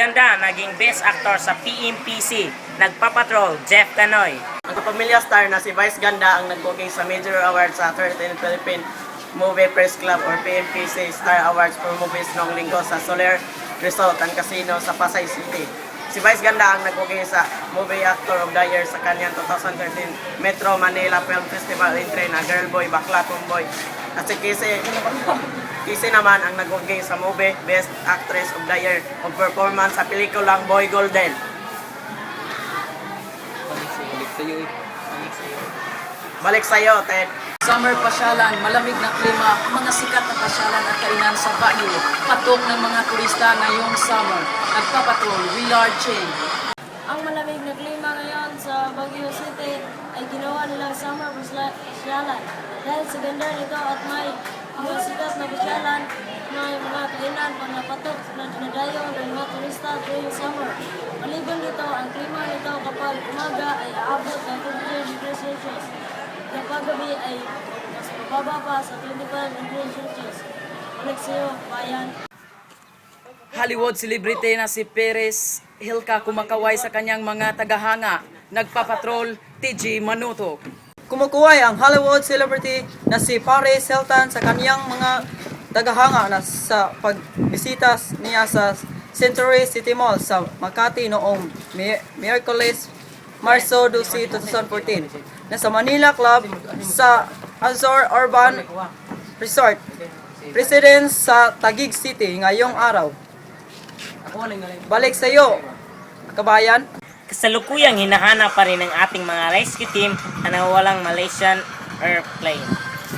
Ganda naging Best Actor sa PMPC. Nagpapatrol, Jeff Canoy. Ang kapamilya star na si Vice Ganda ang nag-booking sa major awards sa 13th Philippine Movie Press Club or PMPC Star Awards for Movies noong linggo sa Soler Resort and Casino sa Pasay City. Si Vice Ganda ang nag-booking sa Movie Actor of the Year sa kanyang 2013 Metro Manila Film Festival entry na Girl Boy, Bakla, Tomboy. At si Kisi naman ang nag-booking sa Movie Best Actress of the Year of Performance sa pelikulang Boy Golden. Balik sa'yo, Ted. Summer pasyalan, malamig na klima, mga sikat na pasyalan at kainan sa Baguio. Patok ng mga turista ngayong summer. Nagpapatrol, Willard Chain. Ang malamig na klima ngayon sa Baguio City ay ginawa nilang summer pasyalan. Dahil sa ganda nito at may mga sikat na pasyalan, may mga kainan pang napatok na dinadayo ng mga turista tuwing summer. Maliban dito, ang klima nito kapag umaga ay aabot ng 20 degrees Celsius. Kapag gabi ay mas mababa pa sa 25 degrees Celsius. Balik sa'yo, bayan. Hollywood celebrity na si Perez Hilka kumakaway sa kanyang mga tagahanga. Nagpapatrol, TG Manuto. Kumukuway ang Hollywood celebrity na si Paris Hilton sa kanyang mga tagahanga na sa pagbisita niya sa Century City Mall sa Makati noong Miyerkules, Marso 12, 2014 na sa Manila Club sa Azure Urban Resort Residence sa Taguig City ngayong araw. Balik sa iyo, kabayan. Kasalukuyang hinahanap pa rin ng ating mga rescue team na nawawalang Malaysian airplane.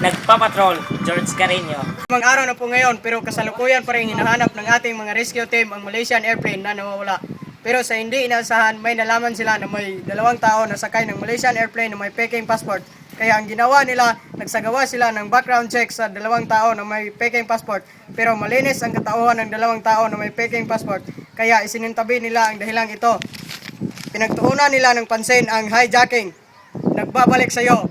Nagpapatrol, George Carreño. Mga araw na po ngayon pero kasalukuyan pa rin hinahanap ng ating mga rescue team ang Malaysian airplane na nawawala. Pero sa hindi inaasahan, may nalaman sila na may 2 tao na sakay ng Malaysian airplane na may peking passport. Kaya ang ginawa nila, nagsagawa sila ng background check sa 2 tao na may peking passport. Pero malinis ang katauhan ng 2 tao na may peking passport. Kaya isinintabi nila ang dahilang ito. Pinagtuunan nila ng pansin ang hijacking. Nagbabalik sa iyo,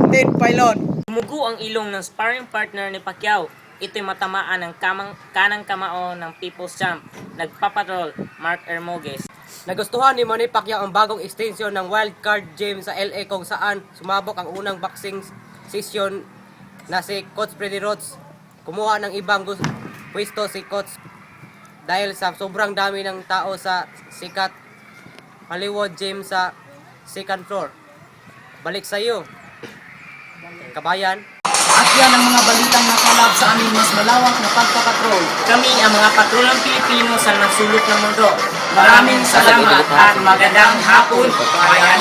Ted Pilon. Umugo ang ilong ng sparring partner ni Pacquiao. Ito'y matamaan ng kanang kamao ng People's Champ. Nagpapatrol, Mark Hermogues. Nagustuhan ni Manny Pacquiao ang bagong extension ng wildcard gym sa LA kung saan sumabok ang unang boxing session na si Coach Freddie Roach. Kumuha ng ibang pwesto si Coach dahil sa sobrang dami ng tao sa sikat Hollywood gym sa second floor. Balik sa iyo, kabayan. At yan ang mga balitang nakalap sa aming mas malawak na pagpapatrol. Kami ang mga patrulang Pilipino sa nasulok ng mundo. Maraming salamat at magandang hapon, kabayan.